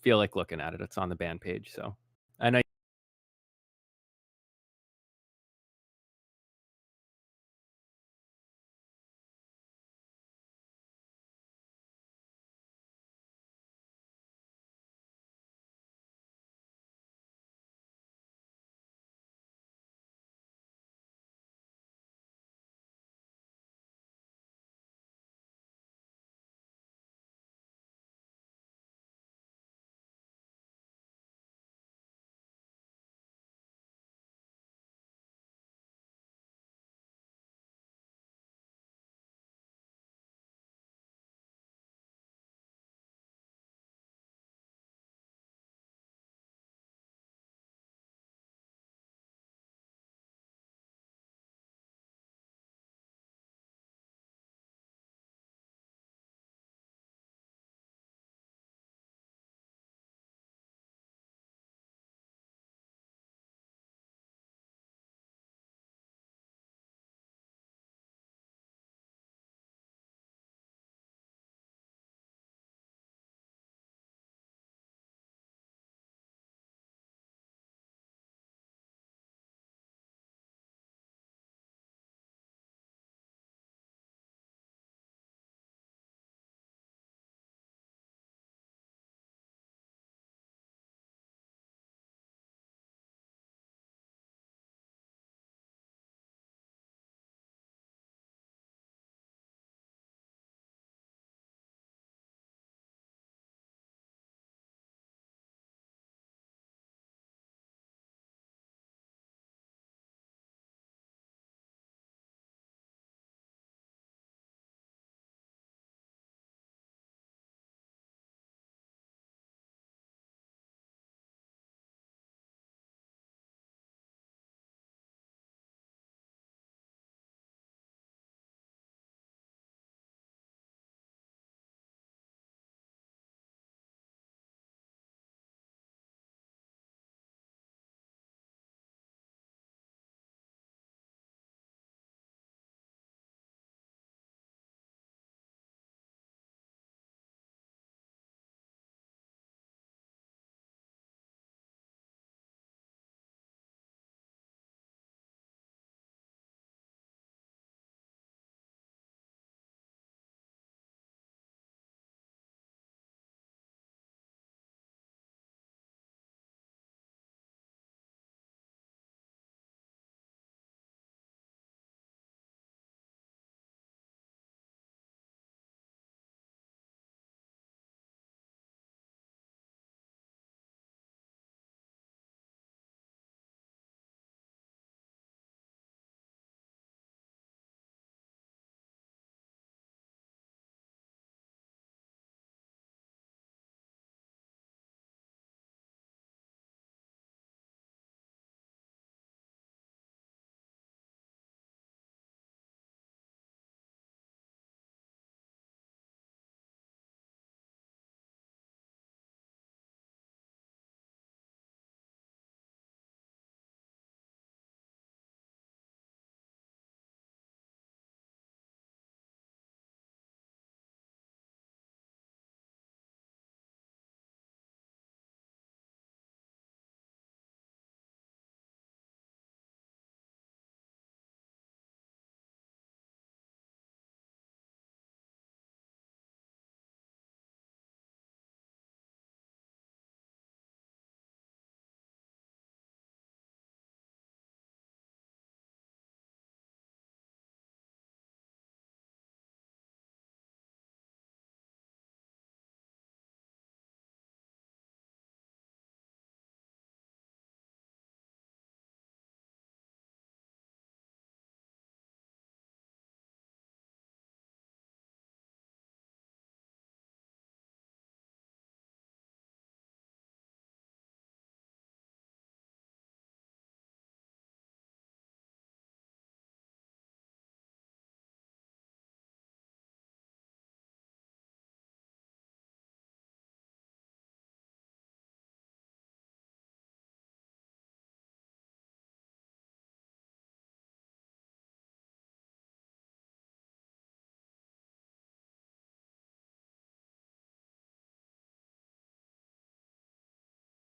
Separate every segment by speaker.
Speaker 1: feel like looking at it. It's on the band page, so I know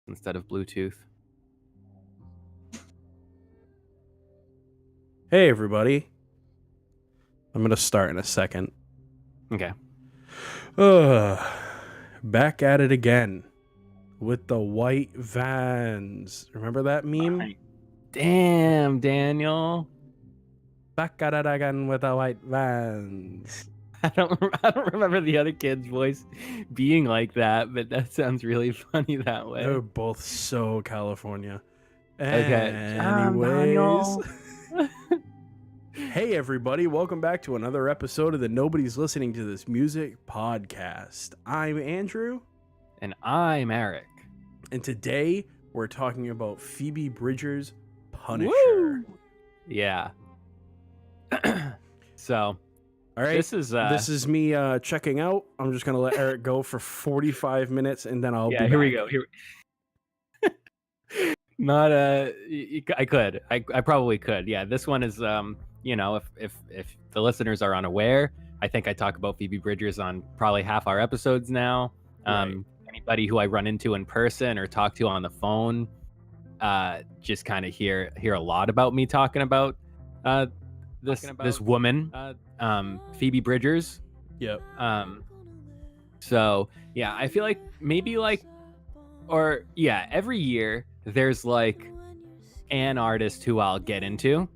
Speaker 1: instead of Bluetooth.
Speaker 2: Hey, everybody. I'm going to start in a second.
Speaker 1: Okay.
Speaker 2: Back at it again with the white vans. Remember that meme?
Speaker 1: Damn, Daniel.
Speaker 2: Back at it again with the white vans.
Speaker 1: I don't remember the other kid's voice being like that, but that sounds really funny that way.
Speaker 2: They're both so California.
Speaker 1: Okay.
Speaker 2: Anyways. Hey, everybody. Welcome back to another episode of the Nobody's Listening to This Music podcast. I'm Andrew.
Speaker 1: And I'm Eric.
Speaker 2: And today we're talking about Phoebe Bridgers' Punisher.
Speaker 1: Woo! Yeah. So,
Speaker 2: all right,
Speaker 1: this is
Speaker 2: me checking out. I'm just gonna let Eric go for 45 minutes, and then I'll be
Speaker 1: here
Speaker 2: back.
Speaker 1: we go. Not I probably could. Yeah, this one is if the listeners are unaware, I think I talk about Phoebe Bridgers on probably half our episodes now.
Speaker 2: Right.
Speaker 1: Anybody who I run into in person or talk to on the phone, just kind of hear a lot about me talking about this woman, Phoebe Bridgers.
Speaker 2: Yep.
Speaker 1: So yeah, I feel like maybe every year there's like an artist who I'll get into,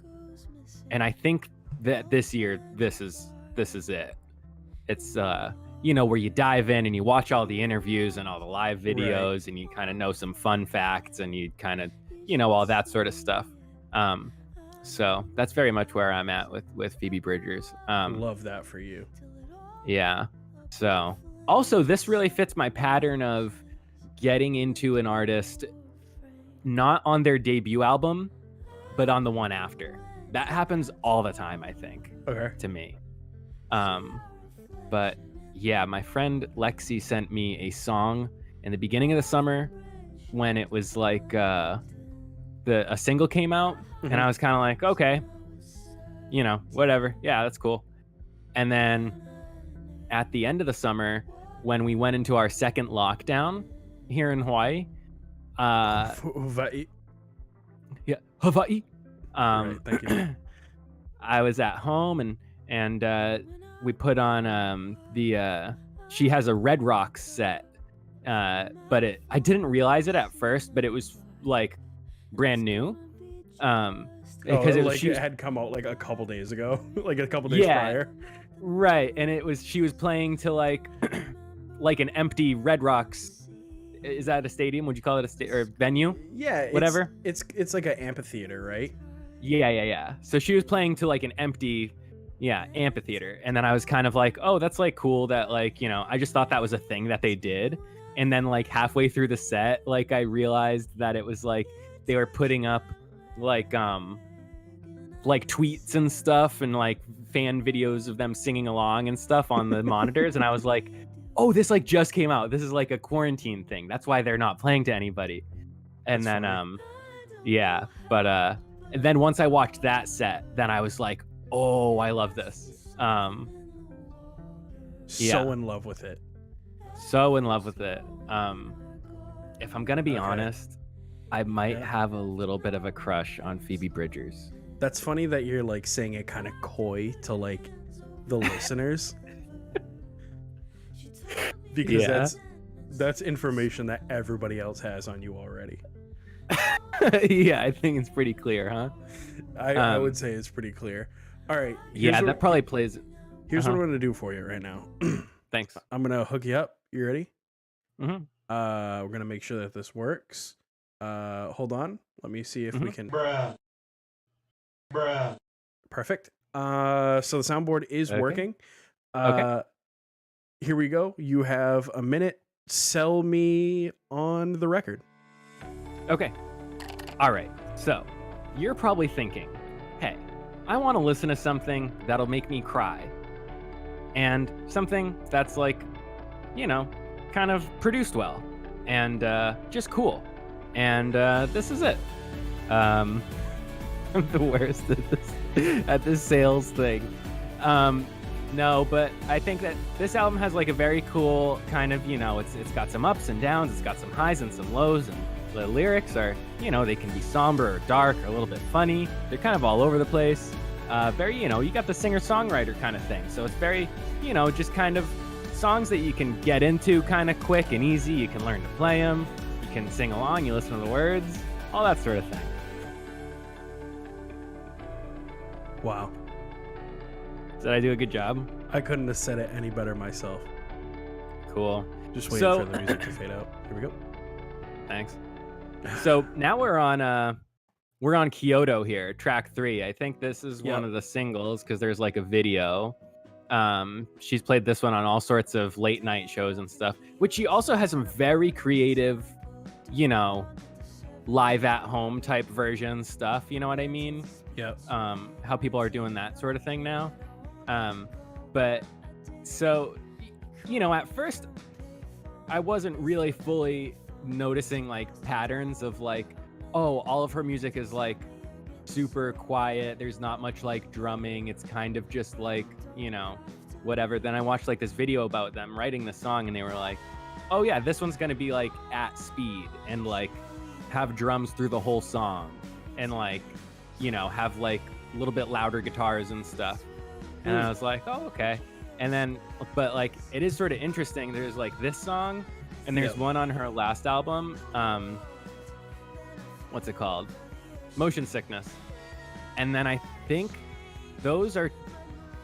Speaker 1: and I think that this year this is it. It's where you dive in and you watch all the interviews and all the live videos, right, and you kind of know some fun facts and you kind of all that sort of stuff. So that's very much where I'm at with Phoebe Bridgers.
Speaker 2: Love that for you.
Speaker 1: Yeah. So also this really fits my pattern of getting into an artist not on their debut album, but on the one after. That happens all the time, I think.
Speaker 2: Okay.
Speaker 1: To me. But yeah, my friend Lexi sent me a song in the beginning of the summer when it was like a single came out, and I was kind of like, okay, whatever. Yeah, that's cool. And then at the end of the summer, when we went into our second lockdown here in Hawaii,
Speaker 2: Hawaii.
Speaker 1: Yeah, Hawaii.
Speaker 2: Right, thank you.
Speaker 1: I was at home and we put on she has a Red Rocks set, but I didn't realize it at first, but it was like brand new. Because
Speaker 2: it had come out like a couple days ago, like a couple days prior.
Speaker 1: Right, and she was playing to like like an empty Red Rocks. Is that a stadium? Would you call it or venue?
Speaker 2: Yeah,
Speaker 1: whatever.
Speaker 2: It's like an amphitheater, right?
Speaker 1: Yeah. So she was playing to like an empty, amphitheater, and then I was kind of like, oh, that's like cool that like I just thought that was a thing that they did, and then like halfway through the set, like I realized that it was like they were putting up like tweets and stuff and like fan videos of them singing along and stuff on the monitors, and I was like, oh, this like just came out. This is like a quarantine thing. That's why they're not playing to anybody. And
Speaker 2: that's
Speaker 1: then,
Speaker 2: funny.
Speaker 1: but then once I watched that set, then I was like, oh, I love this.
Speaker 2: So in love with it.
Speaker 1: So in love with it. If I'm gonna be honest, I might have a little bit of a crush on Phoebe Bridgers.
Speaker 2: That's funny that you're like saying it kind of coy to like the listeners. Because that's information that everybody else has on you already.
Speaker 1: Yeah, I think it's pretty clear, huh?
Speaker 2: I would say it's pretty clear. All right.
Speaker 1: That probably plays.
Speaker 2: Here's what I'm going to do for you right now.
Speaker 1: Thanks.
Speaker 2: I'm going to hook you up. You ready?
Speaker 1: Mm-hmm.
Speaker 2: We're going to make sure that this works. Hold on. Let me see if we can.
Speaker 3: Bruh.
Speaker 2: Perfect. So the soundboard is working.
Speaker 1: Okay.
Speaker 2: Here we go. You have a minute. Sell me on the record.
Speaker 1: Okay. All right. So you're probably thinking, hey, I want to listen to something that'll make me cry. And something that's like, kind of produced well and just cool. And this is it. I'm the worst at this sales thing. No, but I think that this album has like a very cool kind of, it's got some ups and downs, it's got some highs and some lows, and The lyrics are, they can be somber or dark or a little bit funny. They're kind of all over the place. Very, you got the singer-songwriter kind of thing. So it's very, just kind of songs that you can get into kind of quick and easy. You can learn to play them. You can sing along. You listen to the words. All that sort of thing.
Speaker 2: Wow.
Speaker 1: Did I do a good job?
Speaker 2: I couldn't have said it any better myself.
Speaker 1: Cool.
Speaker 2: Just waiting for the music to fade out. Here we go.
Speaker 1: Thanks. So now we're on Kyoto here, track 3. I think this is one of the singles because there's like a video. She's played this one on all sorts of late night shows and stuff, which she also has some very creative, live at home type version stuff. You know what I mean?
Speaker 2: Yep.
Speaker 1: How people are doing that sort of thing now. But so, at first I wasn't really fully noticing like patterns of like, oh, all of her music is like super quiet. There's not much like drumming. It's kind of just like, whatever. Then I watched like this video about them writing the song and they were like, oh yeah, this one's going to be like at speed and like have drums through the whole song and like, have like a little bit louder guitars and stuff. And I was like, oh, okay. And then, but like, it is sort of interesting. There's like this song and there's one on her last album. What's it called? Motion Sickness. And then I think those are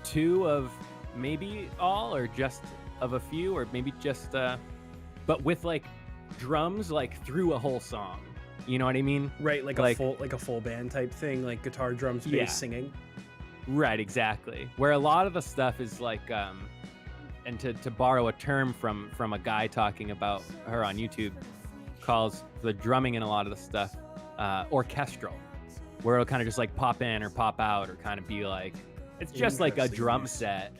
Speaker 1: 2 of maybe all or just of a few or maybe just, but with like drums like through a whole song. You know what I mean?
Speaker 2: Right, like a full band type thing, like guitar, drums, bass, singing.
Speaker 1: Right, exactly. Where a lot of the stuff is like, and to borrow a term from a guy talking about her on YouTube, calls the drumming in a lot of the stuff orchestral, where it'll kind of just like pop in or pop out or kind of be like, it's just like a drum set,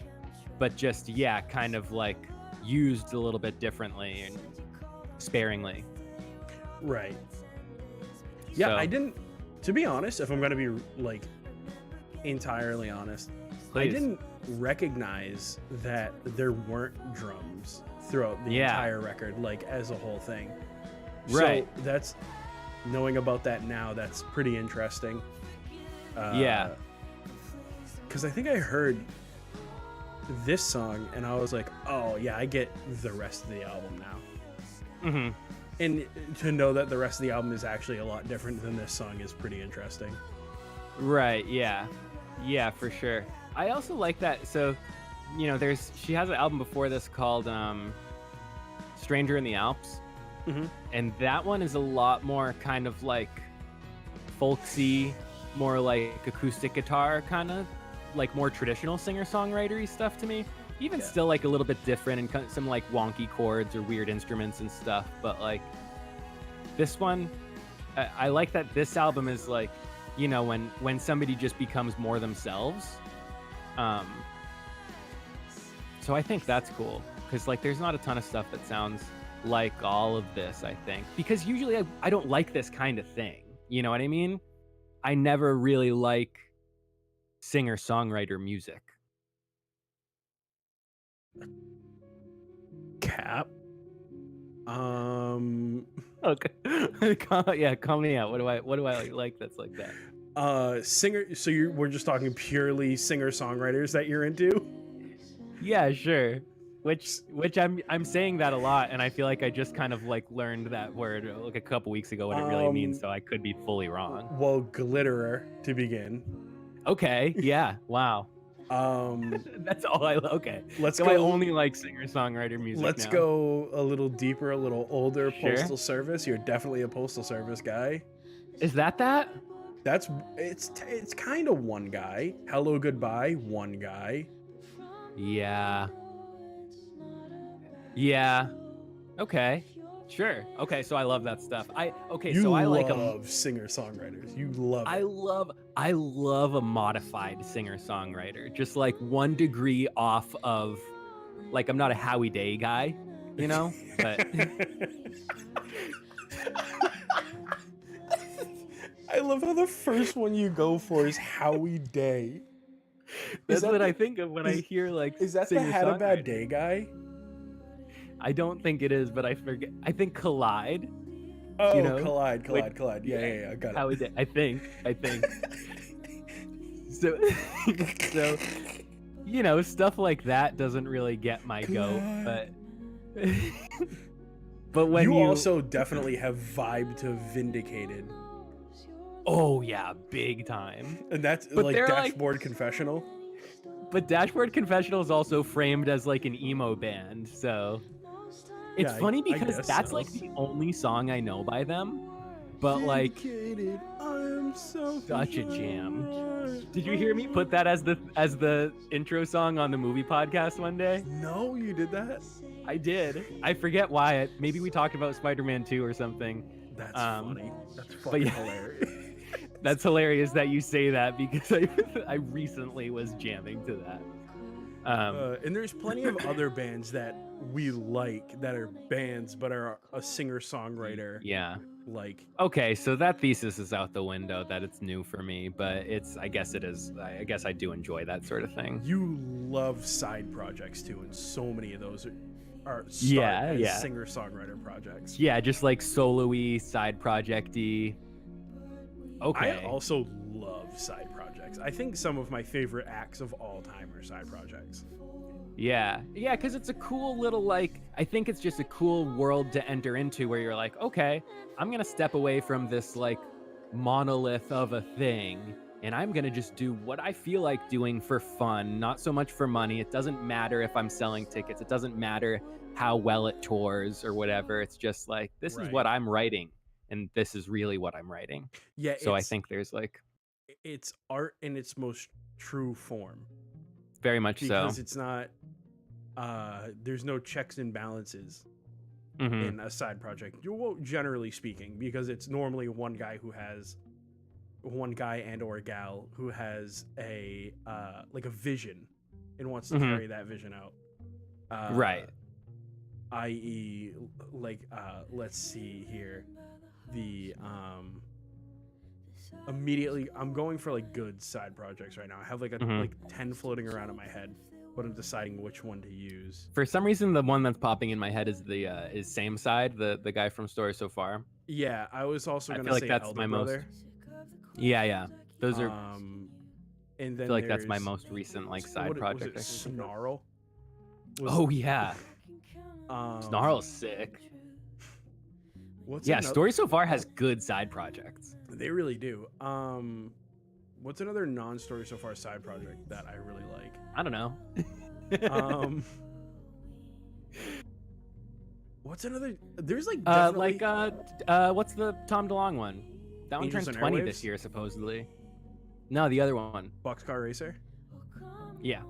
Speaker 1: but just, kind of like used a little bit differently and sparingly.
Speaker 2: Right. Yeah, I didn't, to be honest, if I'm going to be like entirely honest,
Speaker 1: Please.
Speaker 2: I didn't recognize that there weren't drums throughout the entire record, like as a whole thing.
Speaker 1: Right.
Speaker 2: So that's, knowing about that now, that's pretty interesting. Because I think I heard this song and I was like, oh yeah, I get the rest of the album now.
Speaker 1: Mm-hmm.
Speaker 2: And to know that the rest of the album is actually a lot different than this song is pretty interesting.
Speaker 1: Right, yeah, for sure. I also like that. So, she has an album before this called Stranger in the Alps.
Speaker 2: Mm-hmm.
Speaker 1: And that one is a lot more kind of like folksy, more like acoustic guitar, kind of like more traditional singer-songwriter-y stuff to me. Even still like a little bit different and some like wonky chords or weird instruments and stuff. But like this one, I like that this album is like, when somebody just becomes more themselves. So I think that's cool because like there's not a ton of stuff that sounds like all of this, I think, because usually I don't like this kind of thing. You know what I mean? I never really like singer-songwriter music.
Speaker 2: Cap.
Speaker 1: Okay. Yeah, call me out. What do I like that's like that?
Speaker 2: Singer. So we're just talking purely singer-songwriters that you're into?
Speaker 1: Yeah, sure. Which I'm saying that a lot, and I feel like I just kind of like learned that word like a couple weeks ago what it really means, so I could be fully wrong.
Speaker 2: Well, glitterer to begin.
Speaker 1: Okay. Yeah. Wow. That's all okay.
Speaker 2: Let's
Speaker 1: go.
Speaker 2: I
Speaker 1: only like singer-songwriter music.
Speaker 2: Let's
Speaker 1: now.
Speaker 2: Go a little deeper, a little older.
Speaker 1: Sure.
Speaker 2: Postal Service. You're definitely a Postal Service guy.
Speaker 1: Is that?
Speaker 2: It's kind of one guy. Hello Goodbye, one guy.
Speaker 1: Yeah. Okay. Sure. Okay, so I love that stuff. I like
Speaker 2: love singer-songwriters. You love it.
Speaker 1: I love a modified singer-songwriter. Just like 1 degree off of, like, I'm not a Howie Day guy, but
Speaker 2: I love how the first one you go for is Howie Day.
Speaker 1: That's what I think of when I hear like.
Speaker 2: Is that the Had a Bad Day guy?
Speaker 1: I don't think it is, but I forget. I think Collide.
Speaker 2: Oh,
Speaker 1: you know,
Speaker 2: collide.
Speaker 1: like,
Speaker 2: Yeah. I got
Speaker 1: how
Speaker 2: it.
Speaker 1: we did. I think. So, so, you know, stuff like that doesn't really get my goat, but but when
Speaker 2: You also definitely have vibe to Vindicated,
Speaker 1: oh yeah, big time.
Speaker 2: and that's
Speaker 1: But
Speaker 2: like
Speaker 1: they're
Speaker 2: Dashboard Confessional.
Speaker 1: But Dashboard Confessional is also framed as like an emo band, so it's
Speaker 2: Yeah,
Speaker 1: funny
Speaker 2: I
Speaker 1: because
Speaker 2: guess
Speaker 1: that's
Speaker 2: so.
Speaker 1: like the only song I know by them. But like,
Speaker 2: Vindicated, I am so
Speaker 1: such a jam.
Speaker 2: right.
Speaker 1: Did you hear me put that as the intro song on the movie podcast one day?
Speaker 2: No, you did that?
Speaker 1: I did. I forget why. Maybe we talked about Spider-Man 2 or something.
Speaker 2: That's funny. That's fucking hilarious.
Speaker 1: That's hilarious that you say that because I recently was jamming to that.
Speaker 2: And there's plenty of other bands that we like that are bands but are a singer-songwriter.
Speaker 1: Yeah.
Speaker 2: Like,
Speaker 1: okay, so that thesis is out the window that it's new for me, but I guess it is. I guess I do enjoy that sort of thing.
Speaker 2: you love side projects too, and so many of those are as singer-songwriter projects.
Speaker 1: Yeah, just like solo-y, side project-y. Okay.
Speaker 2: I also love side projects. I think some of my favorite acts of all time are side projects.
Speaker 1: Yeah, because it's a cool little, like, I think it's just a cool world to enter into where you're like, okay, I'm going to step away from this, like, monolith of a thing, and I'm going to just do what I feel like doing for fun, not so much for money. It doesn't matter if I'm selling tickets. It doesn't matter how well it tours or whatever. It's just like, this is what I'm writing, and this is really what I'm writing.
Speaker 2: Yeah.
Speaker 1: So I think there's, like...
Speaker 2: It's art in its most true form.
Speaker 1: Very much
Speaker 2: because it's not there's no checks and balances in a side project, generally speaking, because it's normally one guy and or gal who has a like a vision and wants to carry that vision out,
Speaker 1: right,
Speaker 2: i.e. like let's see here, the immediately I'm going for like good side projects right now. I have like like 10 floating around in my head, but I'm deciding which one to use.
Speaker 1: For some reason, the one that's popping in my head is the Same Side, the guy from Story So Far.
Speaker 2: Yeah, I was also gonna say
Speaker 1: that's
Speaker 2: Elder
Speaker 1: my
Speaker 2: Brother.
Speaker 1: Yeah, those are.
Speaker 2: And then
Speaker 1: I feel like that's my most recent like side project.
Speaker 2: Was it Snarl?
Speaker 1: Oh yeah, Snarl's sick. Story So Far has good side projects.
Speaker 2: They really do. What's another non-Story So Far side project that I really like?
Speaker 1: I don't know.
Speaker 2: What's another? There's like definitely...
Speaker 1: what's the Tom DeLonge one? That one turns 20 this year supposedly. No, the other one.
Speaker 2: Boxcar Racer.
Speaker 1: Yeah.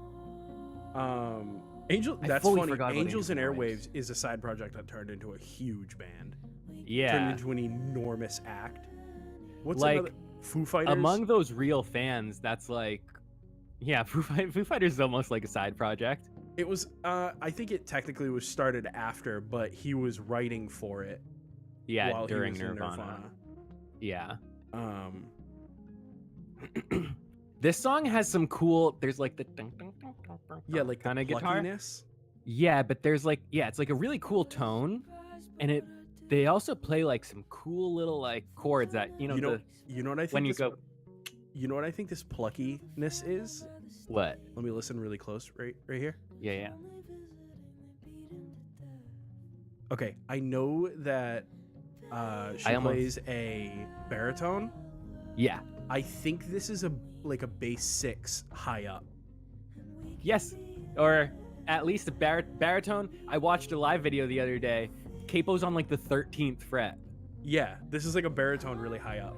Speaker 2: That's funny. Angels and Airwaves is a side project that turned into a huge band.
Speaker 1: Yeah.
Speaker 2: Turned into an enormous act. What's
Speaker 1: like
Speaker 2: another? Foo Fighters?
Speaker 1: Among those real fans, that's like, yeah, Foo Fighters is almost like a side project.
Speaker 2: It was, I think it technically was started after, but he was writing for it.
Speaker 1: Yeah,
Speaker 2: while
Speaker 1: during
Speaker 2: he was
Speaker 1: Nirvana. Yeah. This song has some cool. There's like the
Speaker 2: like
Speaker 1: kind of guitar.
Speaker 2: Pluckiness.
Speaker 1: Yeah, but there's like it's like a really cool tone, and they also play like some cool little like chords that you know
Speaker 2: what I think
Speaker 1: when you go.
Speaker 2: You know what I think this pluckiness is?
Speaker 1: What?
Speaker 2: Let me listen really close, right here.
Speaker 1: Yeah.
Speaker 2: Okay, I know that she plays a baritone.
Speaker 1: Yeah.
Speaker 2: I think this is a bass 6 high up.
Speaker 1: Yes, or at least a baritone. I watched a live video the other day. Capo's on like the 13th fret.
Speaker 2: Yeah, this is like a baritone really high up.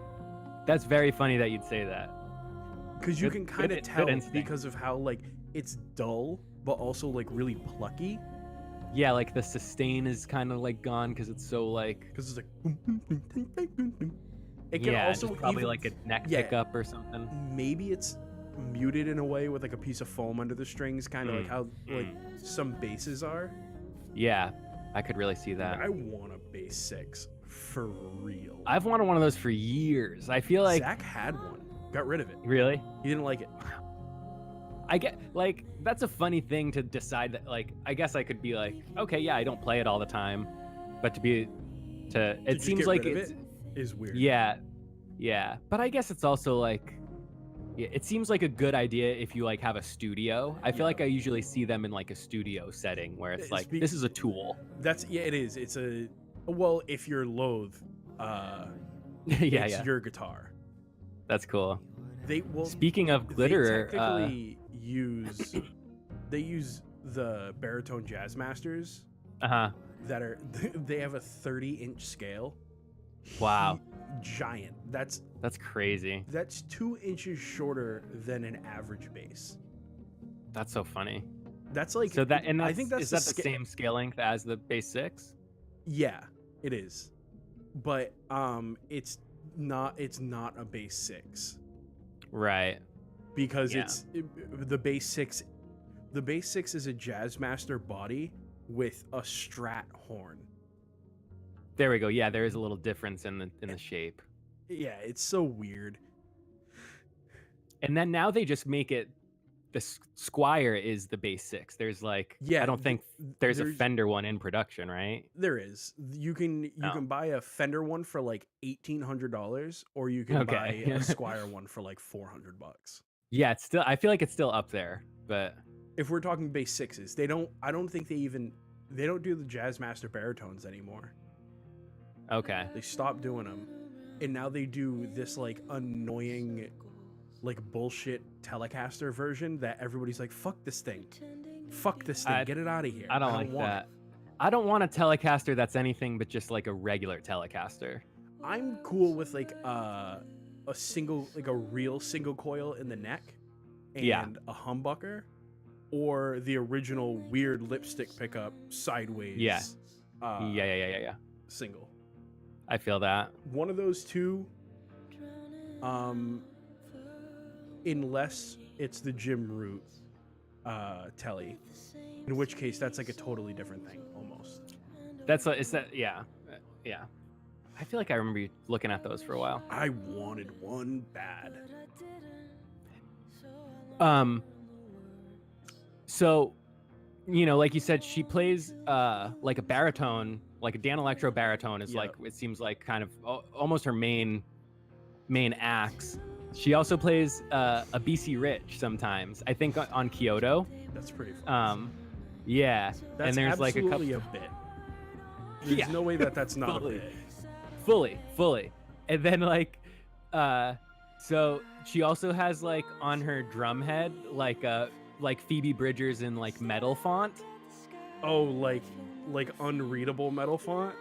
Speaker 1: That's very funny that you'd say that.
Speaker 2: Because you can kind of tell because of how like it's dull, but also like really plucky.
Speaker 1: Yeah, like the sustain is kind of like gone because it's so like.
Speaker 2: Because it's like. It can also
Speaker 1: probably like a neck pickup or something.
Speaker 2: Maybe it's muted in a way with like a piece of foam under the strings, kind of like how like some basses are.
Speaker 1: Yeah, I could really see that.
Speaker 2: I want a bass 6 for real.
Speaker 1: I've wanted one of those for years. I feel like
Speaker 2: Zach had one, got rid of it.
Speaker 1: Really?
Speaker 2: He didn't like it.
Speaker 1: I get like that's a funny thing to decide that like I guess I could be like, okay, yeah, I don't play it all the time, but to be It seems
Speaker 2: get
Speaker 1: like
Speaker 2: rid of
Speaker 1: it's
Speaker 2: it is weird.
Speaker 1: yeah, but I guess it's also like, it seems like a good idea if you like have a studio. I feel like I usually see them in like a studio setting where it's like, this is a tool.
Speaker 2: It is. It's well, if you're loath, it's your guitar.
Speaker 1: That's cool. Speaking of
Speaker 2: they
Speaker 1: glitter,
Speaker 2: technically use the baritone jazz masters. That are they have a 30-inch scale.
Speaker 1: Wow.
Speaker 2: Giant. That's
Speaker 1: crazy.
Speaker 2: That's 2 inches shorter than an average bass.
Speaker 1: That's so funny.
Speaker 2: That's like,
Speaker 1: so that, and
Speaker 2: I think that's
Speaker 1: is that the same scale length as the bass 6?
Speaker 2: Yeah, it is. But it's not a bass 6.
Speaker 1: Right.
Speaker 2: Because the bass 6. The bass 6 is a Jazzmaster body with a Strat horn.
Speaker 1: There we go. Yeah, there is a little difference in the shape.
Speaker 2: Yeah, it's so weird.
Speaker 1: And then now they just make it, the Squire is the bass 6. There's like, I don't think there's a Fender one in production, right?
Speaker 2: There is. You can buy a Fender one for like $1,800, or you can buy a Squire one for like $400.
Speaker 1: Yeah, it's still, I feel like it's still up there, but
Speaker 2: if we're talking bass 6s, I don't think they don't do the Jazzmaster baritones anymore.
Speaker 1: Okay.
Speaker 2: They stopped doing them, and now they do this like annoying, like bullshit Telecaster version that everybody's like, fuck this thing, get it out of here.
Speaker 1: I don't like that. I don't want a Telecaster that's anything but just like a regular Telecaster.
Speaker 2: I'm cool with like a real single coil in the neck and a humbucker, or the original weird lipstick pickup sideways.
Speaker 1: Yeah.
Speaker 2: Single.
Speaker 1: I feel that.
Speaker 2: One of those two, unless it's the Jim Root telly, in which case that's like a totally different thing almost.
Speaker 1: Yeah. I feel like I remember you looking at those for a while.
Speaker 2: I wanted one bad.
Speaker 1: So, like you said, she plays like a baritone, like a Dan Electro baritone is like, it seems like kind of almost her main axe. She also plays a BC Rich sometimes, I think on Kyoto.
Speaker 2: That's pretty fun.
Speaker 1: Yeah.
Speaker 2: That's
Speaker 1: and there's like a couple
Speaker 2: a bit. There's no way that's not a bit.
Speaker 1: Fully. And then like, so she also has like on her drum head, like Phoebe Bridgers in like metal font.
Speaker 2: Oh, like unreadable metal font?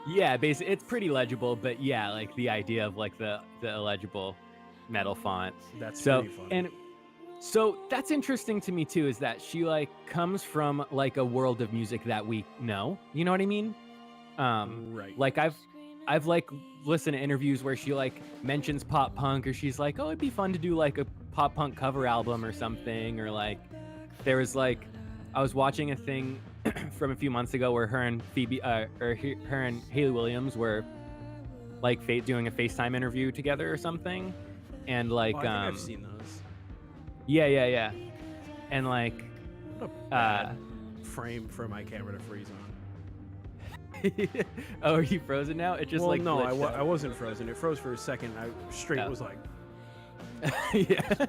Speaker 1: Yeah, basically it's pretty legible, but yeah, like the idea of like the illegible metal font.
Speaker 2: That's pretty funny.
Speaker 1: And so that's interesting to me too, is that she like comes from like a world of music that we know. You know what I mean?
Speaker 2: Right.
Speaker 1: Like I've like listened to interviews where she like mentions pop punk, or she's like, oh, it'd be fun to do like a pop punk cover album or something, or like there was like, I was watching a thing from a few months ago where her and Hayley Williams were like doing a FaceTime interview together or something, and like
Speaker 2: I think I've seen those.
Speaker 1: Yeah. And like
Speaker 2: what a bad frame for my camera to freeze on.
Speaker 1: Oh, are you frozen now? It just
Speaker 2: well,
Speaker 1: like
Speaker 2: no, I wasn't frozen. It froze for a second. I straight was like
Speaker 1: yeah.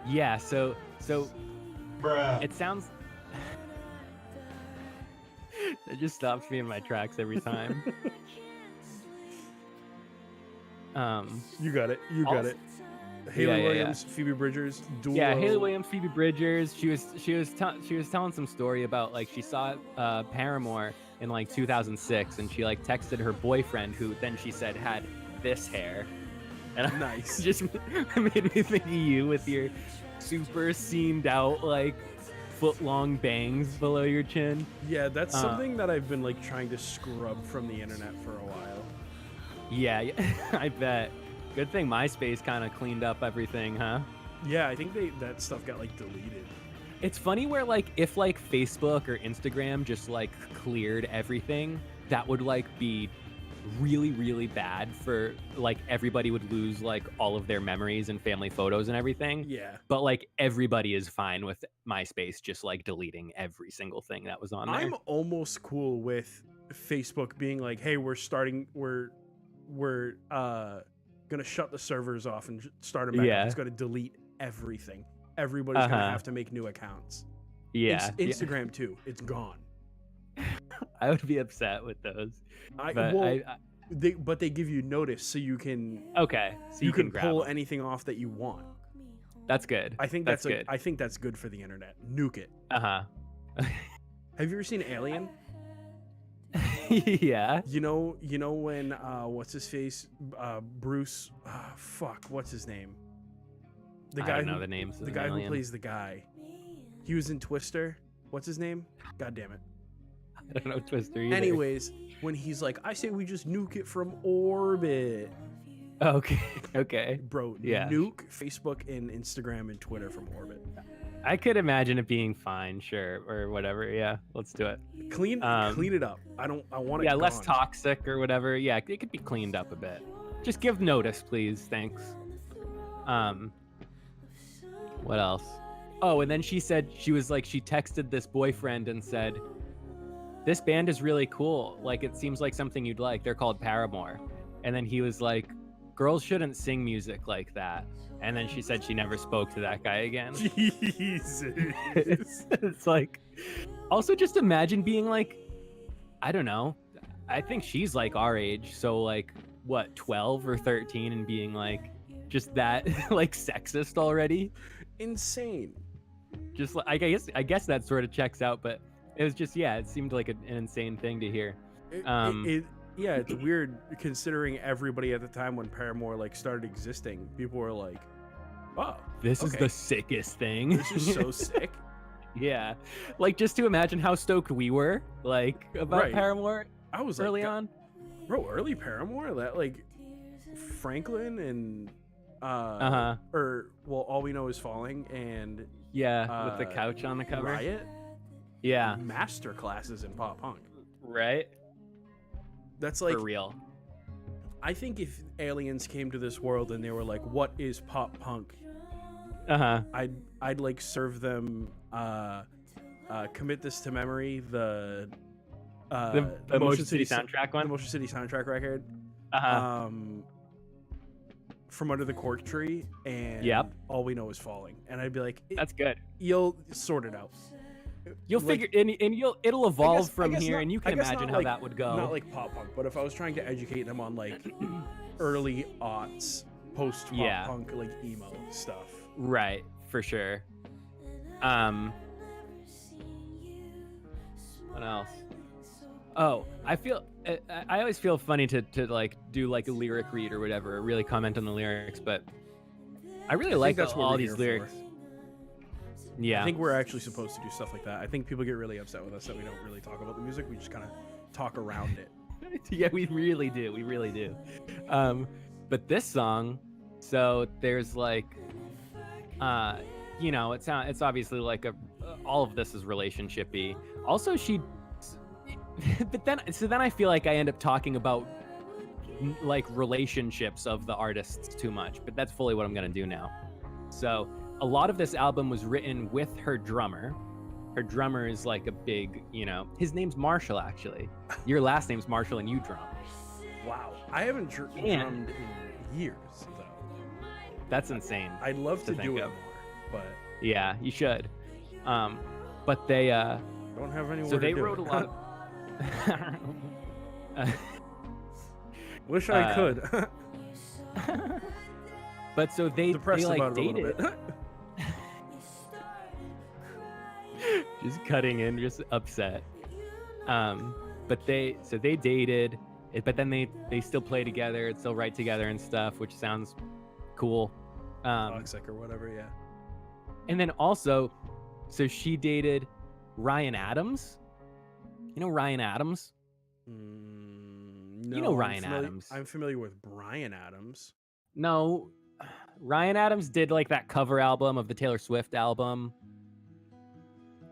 Speaker 1: Yeah, so
Speaker 3: Bruh.
Speaker 1: it sounds it just stops me in my tracks every time.
Speaker 2: You got it. Hayley Williams, Phoebe Bridgers, duo.
Speaker 1: Yeah, Hayley Williams, Phoebe Bridgers. She was telling some story about like she saw Paramore in like 2006, and she like texted her boyfriend, who then she said had this hair. And
Speaker 2: nice.
Speaker 1: Just made me think of you with your super seamed out like foot-long bangs below your chin.
Speaker 2: Yeah, that's something that I've been like trying to scrub from the internet for a while.
Speaker 1: Yeah, I bet. Good thing MySpace kind of cleaned up everything, huh?
Speaker 2: Yeah, I think that stuff got like deleted.
Speaker 1: It's funny where like if like Facebook or Instagram just like cleared everything, that would like be really, really bad for like everybody would lose like all of their memories and family photos and everything.
Speaker 2: Yeah.
Speaker 1: But like everybody is fine with MySpace just like deleting every single thing that was on there.
Speaker 2: I'm almost cool with Facebook being like, hey, we're gonna shut the servers off and start them back up. It's gonna delete everything. Everybody's gonna have to make new accounts.
Speaker 1: Yeah.
Speaker 2: Instagram too. It's gone.
Speaker 1: I would be upset with those.
Speaker 2: But they give you notice so you can
Speaker 1: so you can
Speaker 2: pull
Speaker 1: grab
Speaker 2: anything off that you want.
Speaker 1: That's good.
Speaker 2: I think that's good. I think that's good for the internet. Nuke it.
Speaker 1: Have
Speaker 2: you ever seen Alien?
Speaker 1: Yeah.
Speaker 2: You know when what's his face? Bruce what's his name? The guy
Speaker 1: I don't know the names of
Speaker 2: the guy who plays the guy. He was in Twister. What's his name? God damn it.
Speaker 1: I don't know Twister either.
Speaker 2: Anyways, when he's like, I say we just nuke it from orbit.
Speaker 1: Okay.
Speaker 2: Bro, nuke Facebook and Instagram and Twitter from orbit.
Speaker 1: I could imagine it being fine, sure, or whatever. Yeah, let's do it.
Speaker 2: Clean it up. I want it
Speaker 1: Yeah,
Speaker 2: gone.
Speaker 1: less toxic or whatever. Yeah, it could be cleaned up a bit. Just give notice, please. Thanks. What else? Oh, and then she said she texted this boyfriend and said, this band is really cool. Like, it seems like something you'd like. They're called Paramore. And then he was like, girls shouldn't sing music like that. And then she said she never spoke to that guy again.
Speaker 2: Jesus.
Speaker 1: It's like, also just imagine being like, I don't know. I think she's like our age. So like, what, 12 or 13 and being like, just that like sexist already.
Speaker 2: Insane.
Speaker 1: Just like, I guess that sort of checks out, but it was just, it seemed like an insane thing to hear.
Speaker 2: It's weird considering everybody at the time when Paramore like started existing, people were like, "Wow,
Speaker 1: this is the sickest thing.
Speaker 2: This is so sick."
Speaker 1: Yeah, like just to imagine how stoked we were like about Paramore.
Speaker 2: I was
Speaker 1: early on,
Speaker 2: bro. Early Paramore, that like Franklin and All We Know Is Falling and
Speaker 1: with the couch on the cover.
Speaker 2: Riot.
Speaker 1: Yeah,
Speaker 2: master classes in pop punk.
Speaker 1: Right.
Speaker 2: That's like
Speaker 1: for real.
Speaker 2: I think if aliens came to this world and they were like, "What is pop punk?" I'd like serve them. Commit this to memory. The
Speaker 1: Motion City soundtrack one.
Speaker 2: The Motion City soundtrack record. From Under the Cork Tree and All We Know Is Falling. And I'd be like,
Speaker 1: that's good.
Speaker 2: You'll sort it out.
Speaker 1: You'll figure and it'll evolve from here, and you can imagine how that would go.
Speaker 2: Not like pop punk, but if I was trying to educate them on like early aughts, post pop punk, like emo stuff.
Speaker 1: Right, for sure. What else? Oh, I always feel funny to like do like a lyric read or whatever, or really comment on the lyrics, but I really like all these lyrics. Yeah,
Speaker 2: I think we're actually supposed to do stuff like that. I think people get really upset with us that we don't really talk about the music. We just kind of talk around it.
Speaker 1: Yeah, we really do. We really do. But this song, so there's like, it's obviously like all of this is relationship-y. Also, but then I feel like I end up talking about like relationships of the artists too much, but that's fully what I'm gonna do now. So a lot of this album was written with her drummer. Her drummer is like a big, his name's Marshall, actually. Your last name's Marshall and you drum.
Speaker 2: Wow. I haven't drummed in years, though.
Speaker 1: That's insane.
Speaker 2: I'd love to do it more, but...
Speaker 1: Yeah, you should. But they...
Speaker 2: don't have anywhere
Speaker 1: so they
Speaker 2: to do
Speaker 1: wrote
Speaker 2: it.
Speaker 1: a lot of...
Speaker 2: Wish I could.
Speaker 1: But so they like
Speaker 2: about
Speaker 1: dated.
Speaker 2: It a little bit.
Speaker 1: Just cutting in, just upset. But they dated, but then they still play together, still write together and stuff, which sounds cool.
Speaker 2: Toxic or whatever, yeah.
Speaker 1: And then also, so she dated Ryan Adams. You know Ryan Adams?
Speaker 2: No,
Speaker 1: you know Ryan Adams.
Speaker 2: I'm familiar with Bryan Adams.
Speaker 1: No, Ryan Adams did like that cover album of the Taylor Swift album.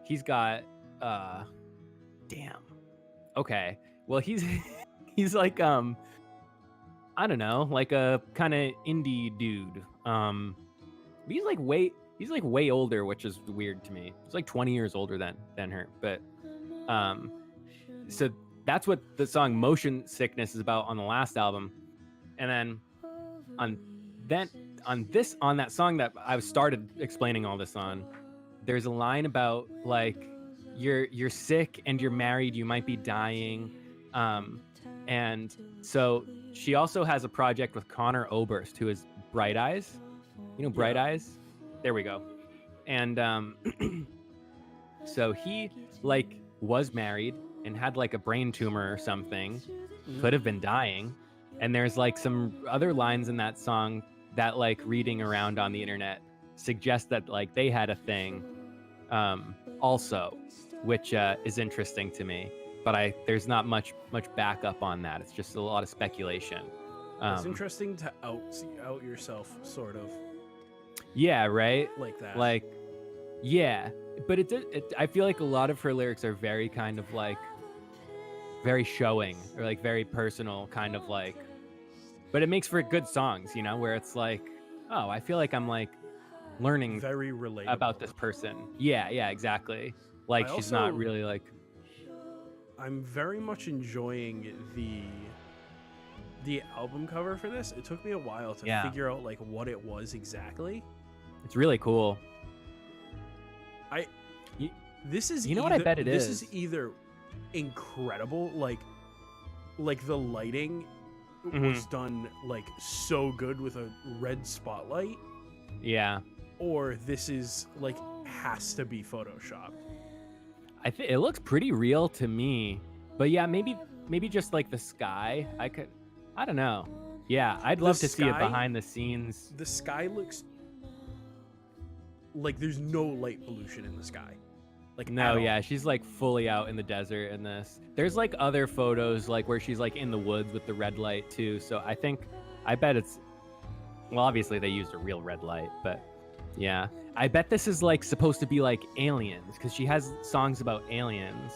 Speaker 1: He's got damn. Okay. Well, he's he's like I don't know, like a kind of indie dude. He's like way older, which is weird to me. He's like 20 years older than her. But so that's what the song Motion Sickness is about on the last album. And then on that song that I started explaining all this on, there's a line about like you're sick and you're married, you might be dying. And so she also has a project with Connor Oberst, who is Bright Eyes. You know Bright Eyes? There we go. And so he like was married and had like a brain tumor or something, could have been dying. And there's like some other lines in that song that like reading around on the internet suggest that like they had a thing also, which is interesting to me. But there's not much backup on that. It's just a lot of speculation.
Speaker 2: It's interesting to out yourself, sort of.
Speaker 1: Yeah, right.
Speaker 2: Like that.
Speaker 1: Like, yeah. But I feel like a lot of her lyrics are very kind of like very showing or like very personal, kind of like. But it makes for good songs, you know, where it's like, oh, I feel like I'm like learning
Speaker 2: very relatable
Speaker 1: about this person. Yeah, exactly. Like she's not really like.
Speaker 2: I'm very much enjoying the album cover for this. It took me a while to figure out like what it was exactly.
Speaker 1: It's really cool.
Speaker 2: This is
Speaker 1: what I bet it is.
Speaker 2: This is either incredible, like the lighting was done like so good with a red spotlight.
Speaker 1: Yeah.
Speaker 2: Or this is like has to be photoshopped.
Speaker 1: I think it looks pretty real to me, but yeah, maybe just like the sky. I don't know. Yeah, I'd love to see it behind the scenes.
Speaker 2: The sky looks like there's no light pollution in the sky. Like
Speaker 1: no, yeah, she's like fully out in the desert in this. There's like other photos like where she's like in the woods with the red light too. So I bet it's, well, obviously they used a real red light, but yeah, I bet this is like supposed to be like aliens because she has songs about aliens.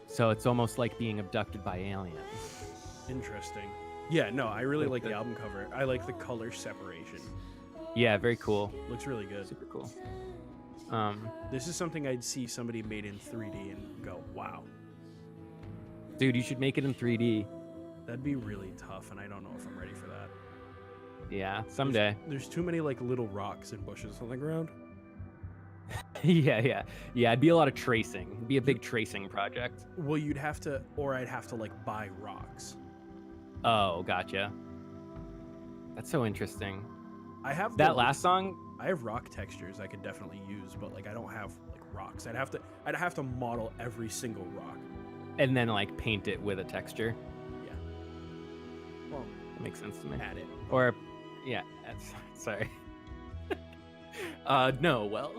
Speaker 1: So it's almost like being abducted by aliens.
Speaker 2: Interesting. Yeah, no, I really like the album cover. I like the color separation.
Speaker 1: Yeah, very cool.
Speaker 2: Looks really good.
Speaker 1: Super cool.
Speaker 2: This is something I'd see somebody made in 3D and go, wow.
Speaker 1: Dude, you should make it in 3D.
Speaker 2: That'd be really tough, and I don't know if I'm ready for that.
Speaker 1: Yeah, someday.
Speaker 2: There's too many like little rocks and bushes on the ground.
Speaker 1: Yeah. It'd be a lot of tracing. It'd be a big tracing project.
Speaker 2: Well, I'd have to like buy rocks.
Speaker 1: Oh, gotcha. That's so interesting.
Speaker 2: I have
Speaker 1: that last song.
Speaker 2: I have rock textures I could definitely use, but like I don't have like rocks. I'd have to model every single rock
Speaker 1: and then like paint it with a texture.
Speaker 2: Yeah. Well,
Speaker 1: that makes sense to me.
Speaker 2: Add it.
Speaker 1: Or yeah, sorry. No, well.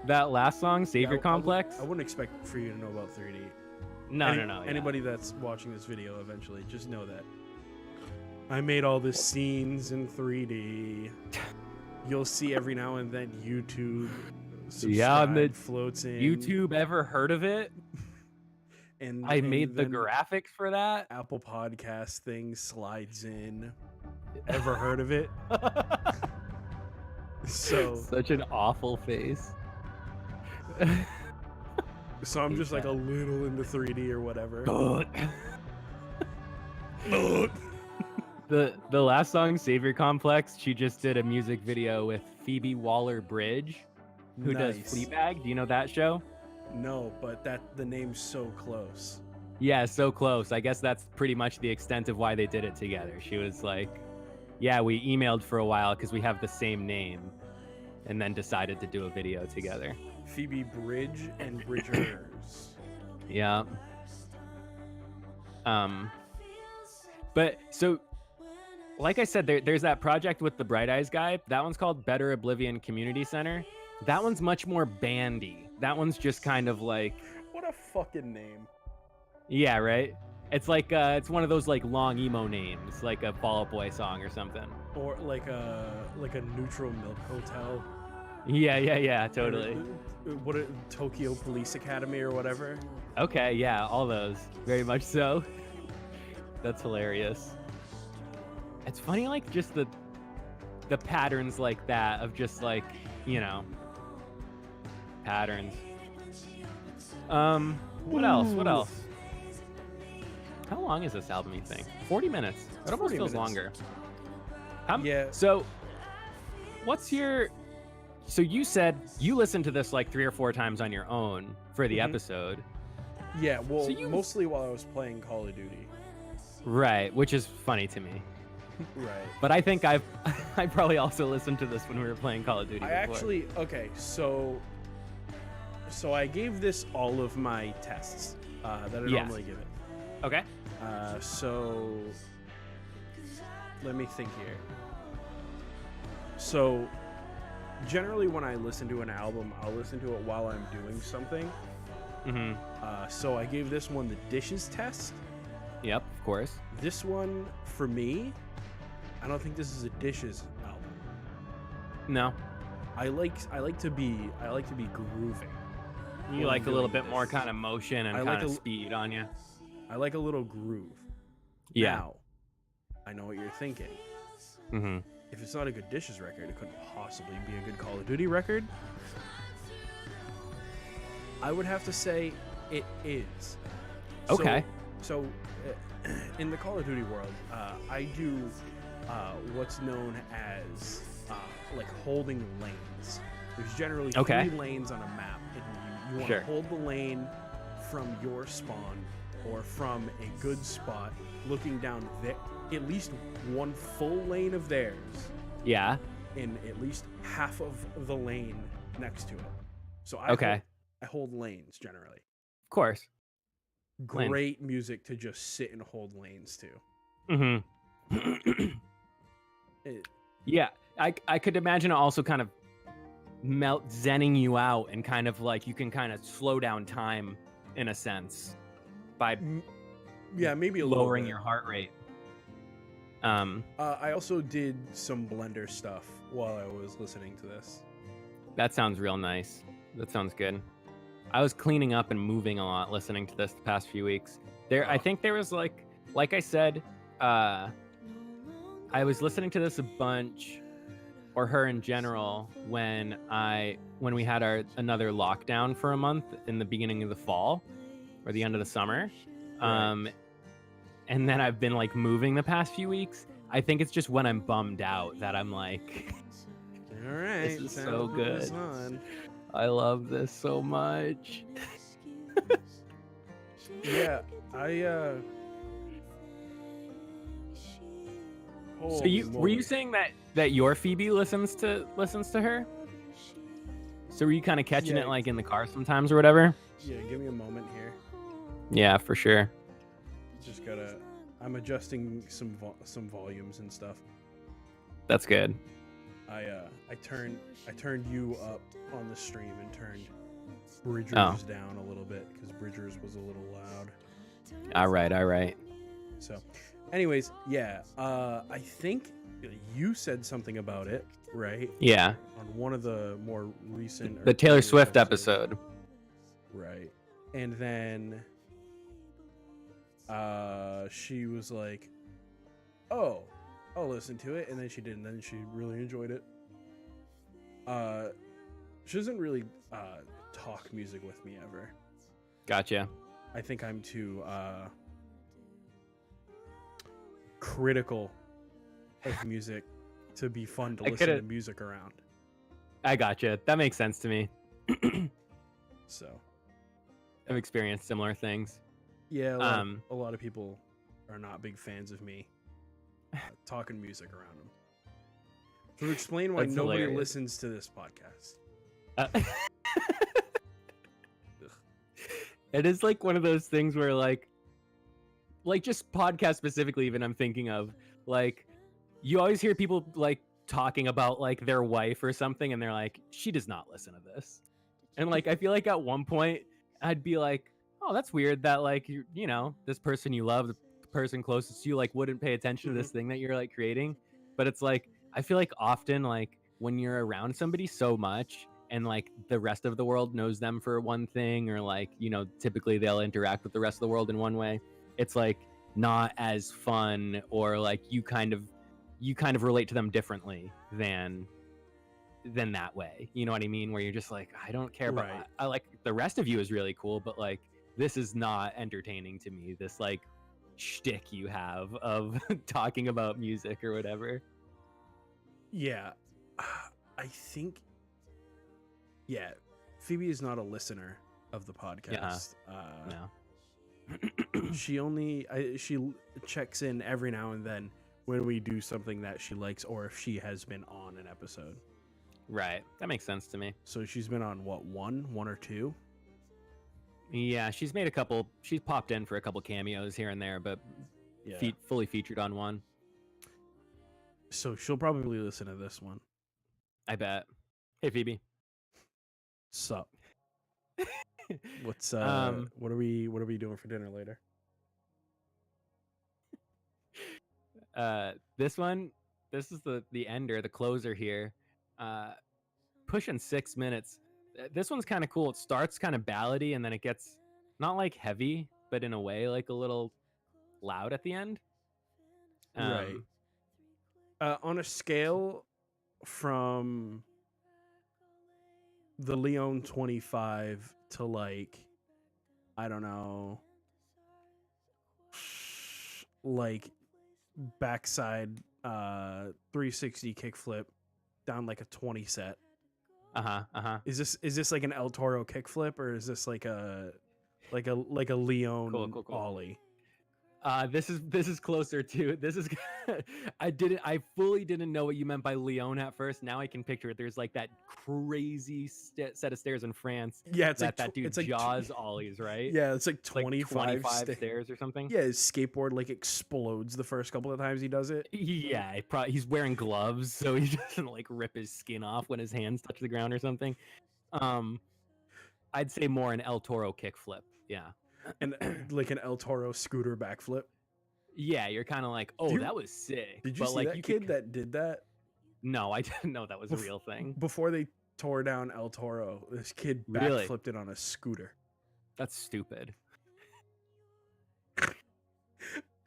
Speaker 1: That last song, Savior Complex.
Speaker 2: I wouldn't expect for you to know about 3D.
Speaker 1: No.
Speaker 2: Anybody that's watching this video eventually, just know that I made all the scenes in 3D. You'll see every now and then YouTube floats in.
Speaker 1: YouTube, ever heard of it?
Speaker 2: And
Speaker 1: I made the graphics for that.
Speaker 2: Apple Podcast thing slides in. Ever heard of it? So
Speaker 1: such an awful face.
Speaker 2: So I'm just like a little into 3D or whatever.
Speaker 1: The last song, Savior Complex, she just did a music video with Phoebe Waller-Bridge, who does Fleabag. Do you know that show?
Speaker 2: No, but the name's so close.
Speaker 1: Yeah, so close. I guess that's pretty much the extent of why they did it together. She was like, yeah, we emailed for a while because we have the same name, and then decided to do a video together.
Speaker 2: Phoebe Bridge and Bridgers.
Speaker 1: Yeah. But so, like I said, there's that project with the Bright Eyes guy. That one's called Better Oblivion Community Center. That one's much more bandy. That one's just kind of like...
Speaker 2: What a fucking name.
Speaker 1: Yeah, right? It's like, it's one of those like long emo names, like a Fall Out Boy song or something.
Speaker 2: Or like a Neutral Milk Hotel.
Speaker 1: Yeah, totally.
Speaker 2: What Tokyo Police Academy or whatever.
Speaker 1: Okay, yeah, all those. Very much so. That's hilarious. It's funny, like, just the patterns like that of just, like, patterns. What else? How long is this album, you think? 40 minutes. It almost feels longer.
Speaker 2: Yeah.
Speaker 1: So, so you said you listened to this like 3 or 4 times on your own for the episode.
Speaker 2: Yeah, well, mostly while I was playing Call of Duty.
Speaker 1: Right, which is funny to me.
Speaker 2: Right.
Speaker 1: But I think I probably also listened to this when we were playing Call of Duty before.
Speaker 2: So I gave this all of my tests that I normally give it.
Speaker 1: Okay.
Speaker 2: So let me think here. So generally when I listen to an album, I'll listen to it while I'm doing something. So I gave this one the dishes test.
Speaker 1: Yep, of course.
Speaker 2: This one, for me, I don't think this is a dishes album.
Speaker 1: No.
Speaker 2: I like to be grooving.
Speaker 1: You like a little bit more kind of motion and kind of speed on you.
Speaker 2: I like a little groove.
Speaker 1: Yeah.
Speaker 2: Now, I know what you're thinking. If it's not a good dishes record, it couldn't possibly be a good Call of Duty record. I would have to say it is.
Speaker 1: Okay.
Speaker 2: So in the Call of Duty world, I do what's known as like holding lanes. There's generally 3 lanes on a map, and you want to hold the lane from your spawn or from a good spot, looking down at least one full lane of theirs.
Speaker 1: Yeah.
Speaker 2: And at least half of the lane next to it. So I hold lanes generally.
Speaker 1: Of course.
Speaker 2: Great music to just sit and hold lanes to.
Speaker 1: Yeah, I could imagine it also kind of zenning you out, and kind of like you can kind of slow down time in a sense by
Speaker 2: maybe a
Speaker 1: lowering
Speaker 2: little bit.
Speaker 1: your heart rate.
Speaker 2: I also did some Blender stuff while I was listening to this.
Speaker 1: That sounds real nice. That sounds good. I was cleaning up and moving a lot listening to this the past few weeks. I think there was like I said, I was listening to this a bunch, or her in general, when we had another lockdown for a month in the beginning of the fall or the end of the summer.
Speaker 2: Right.
Speaker 1: And then I've been like moving the past few weeks. I think it's just when I'm bummed out that I'm like,
Speaker 2: all right,
Speaker 1: this is so good. I love this so much.
Speaker 2: Yeah,
Speaker 1: So were you saying that your Phoebe listens to her? So were you kind of catching it like in the car sometimes or whatever?
Speaker 2: Yeah, give me a moment here.
Speaker 1: Yeah, for sure.
Speaker 2: Just I'm adjusting some volumes and stuff.
Speaker 1: That's good.
Speaker 2: I turned you up on the stream and turned Bridgers down a little bit because Bridgers was a little loud.
Speaker 1: All right.
Speaker 2: So, anyways, yeah, I think you said something about it, right?
Speaker 1: Yeah.
Speaker 2: On one of the more recent...
Speaker 1: The Taylor Swift episode.
Speaker 2: Right. And then she was like, oh, I'll listen to it. And then she did, and then she really enjoyed it. She doesn't really talk music with me ever.
Speaker 1: Gotcha.
Speaker 2: I think I'm too critical of music to be fun to listen to music around.
Speaker 1: I gotcha. That makes sense to me.
Speaker 2: So
Speaker 1: I've experienced similar things.
Speaker 2: Yeah, a lot of people are not big fans of me talking music around them. So explain why nobody listens to this podcast.
Speaker 1: It is like one of those things where like just podcast specifically, even I'm thinking of, like, you always hear people like talking about like their wife or something, and they're like, she does not listen to this. And like, I feel like at one point I'd be like, oh, that's weird that like, you know, this person you love, the person closest to you, like wouldn't pay attention to this thing that you're like creating. But it's like, I feel like often like when you're around somebody so much and like the rest of the world knows them for one thing, or like, typically they'll interact with the rest of the world in one way, it's like not as fun, or like you kind of relate to them differently than that way. You know what I mean? Where you're just like, I don't care about
Speaker 2: Right.
Speaker 1: I like the rest of you is really cool, but like this is not entertaining to me. This like shtick you have of talking about music or whatever.
Speaker 2: Yeah. I think, yeah, Phoebe is not a listener of the podcast.
Speaker 1: No.
Speaker 2: She checks in every now and then when we do something that she likes, or if she has been on an episode.
Speaker 1: Right. That makes sense to me.
Speaker 2: So she's been on what, one or two?
Speaker 1: Yeah, she's popped in for a couple cameos here and there, but
Speaker 2: Yeah.
Speaker 1: fully featured on one.
Speaker 2: So she'll probably listen to this one.
Speaker 1: I bet. Hey Phoebe.
Speaker 2: Sup? What's what are we doing for dinner later?
Speaker 1: This is the ender, the closer here. Pushing 6 minutes. This one's kind of cool. It starts kind of ballady and then it gets not like heavy, but in a way like a little loud at the end.
Speaker 2: Right. On a scale from the Leon 25 to like, I don't know, like backside 360 kickflip down like a 20 set. Is this like an El Toro kickflip, or is this like a Leon
Speaker 1: cool.
Speaker 2: ollie?
Speaker 1: This is closer to this is I fully didn't know what you meant by Leon at first. Now I can picture it. There's like that crazy set of stairs in France.
Speaker 2: Yeah, it's
Speaker 1: that
Speaker 2: like
Speaker 1: that dude
Speaker 2: it's like
Speaker 1: Jaws ollies, right?
Speaker 2: Yeah, it's like 25
Speaker 1: stairs or something.
Speaker 2: Yeah, his skateboard like explodes the first couple of times he does it.
Speaker 1: Yeah, he's wearing gloves so he doesn't like rip his skin off when his hands touch the ground or something. I'd say more an El Toro kickflip. Yeah.
Speaker 2: And like an El Toro scooter backflip.
Speaker 1: Yeah, you're kind of like, that was sick.
Speaker 2: Did you see that kid that did that?
Speaker 1: No, I didn't know that was a real thing.
Speaker 2: Before they tore down El Toro, this kid backflipped it on a scooter.
Speaker 1: That's stupid.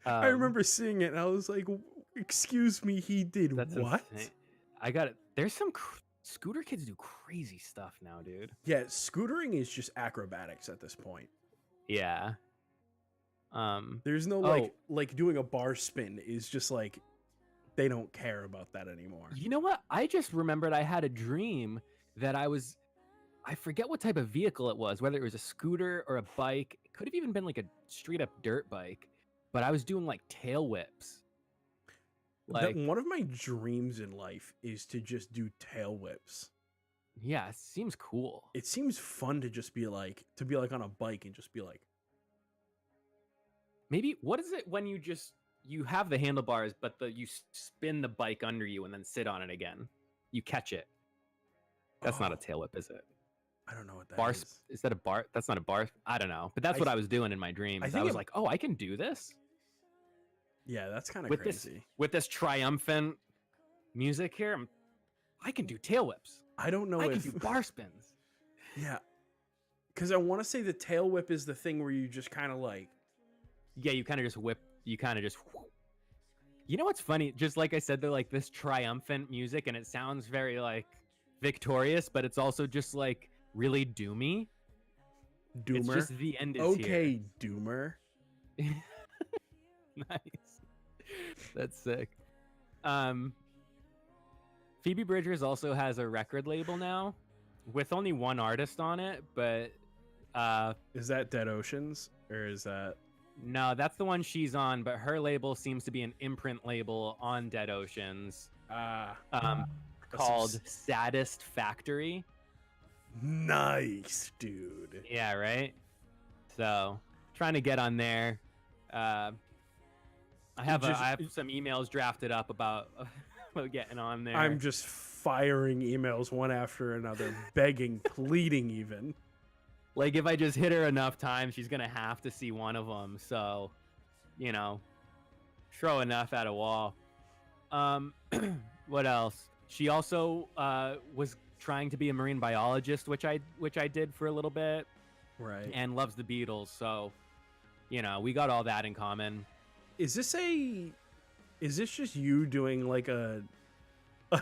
Speaker 2: I remember seeing it and I was like, excuse me, he did what?
Speaker 1: Insane. I got it. There's some scooter kids do crazy stuff now, dude.
Speaker 2: Yeah, scootering is just acrobatics at this point.
Speaker 1: Yeah.
Speaker 2: There's no like doing a bar spin is just like they don't care about that anymore.
Speaker 1: You know what? I just remembered I had a dream that I forget what type of vehicle it was, whether it was a scooter or a bike. It could have even been like a straight up dirt bike, but I was doing like tail whips. Like
Speaker 2: one of my dreams in life is to just do tail whips.
Speaker 1: Yeah, it seems cool.
Speaker 2: It seems fun to just be like on a bike and just be like.
Speaker 1: Maybe what is it when you have the handlebars, but you spin the bike under you and then sit on it again? You catch it. That's not a tail whip, is it?
Speaker 2: I don't know what that is.
Speaker 1: Is that a bar? That's not a bar. I don't know, but that's what I was doing in my dreams. I was like, oh, I can do this.
Speaker 2: Yeah, that's kind of crazy.
Speaker 1: With this triumphant music here, I can do tail whips.
Speaker 2: I don't know
Speaker 1: I can do bar spins.
Speaker 2: Yeah. Because I want to say the tail whip is the thing where you just kind of like.
Speaker 1: Yeah, you kind of just whip. You kind of just. You know what's funny? Just like I said, they're like this triumphant music, and it sounds very like victorious, but it's also just like really doomy.
Speaker 2: Doomer.
Speaker 1: It's just the end is
Speaker 2: okay, here. Doomer.
Speaker 1: Nice. That's sick. Phoebe Bridgers also has a record label now with only one artist on it, but
Speaker 2: is that Dead Oceans or is that
Speaker 1: no, that's the one she's on, but her label seems to be an imprint label on Dead Oceans. Called Saddest Factory.
Speaker 2: Nice, dude.
Speaker 1: Yeah, right? So trying to get on there. I have some emails drafted up about getting on there.
Speaker 2: I'm just firing emails one after another, begging, pleading even.
Speaker 1: Like, if I just hit her enough times, she's going to have to see one of them. So, throw enough at a wall. What else? She also was trying to be a marine biologist, which I did for a little bit,
Speaker 2: Right.
Speaker 1: and loves the Beatles. So, we got all that in common.
Speaker 2: Is this just you doing like a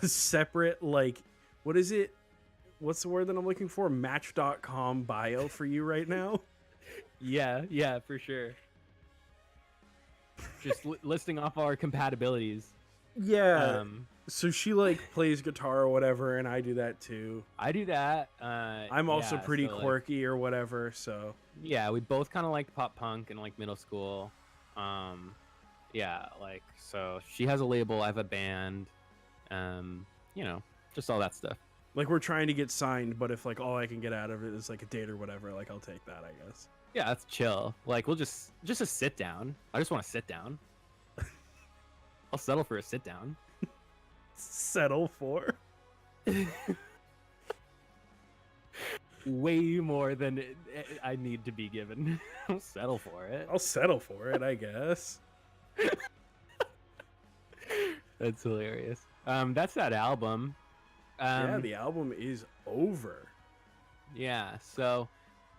Speaker 2: separate, like, what is it? What's the word that I'm looking for? Match.com bio for you right now?
Speaker 1: Yeah, for sure. Just listing off all our compatibilities.
Speaker 2: Yeah. So she like plays guitar or whatever, and I do that too.
Speaker 1: I do that.
Speaker 2: I'm also pretty quirky or whatever, so.
Speaker 1: Yeah, we both kind of liked pop punk in like middle school. Yeah, like, so she has a label, I have a band. Just all that stuff.
Speaker 2: Like, we're trying to get signed, but if like all I can get out of it is like a date or whatever, like I'll take that, I guess.
Speaker 1: Yeah, that's chill. Like, we'll just a sit down. I just want to sit down. I'll settle for a sit down.
Speaker 2: Settle for?
Speaker 1: Way more than I need to be given. I'll settle for it.
Speaker 2: I'll settle for it, I guess.
Speaker 1: That's hilarious. That's that album.
Speaker 2: Yeah, the album is over.
Speaker 1: Yeah, so,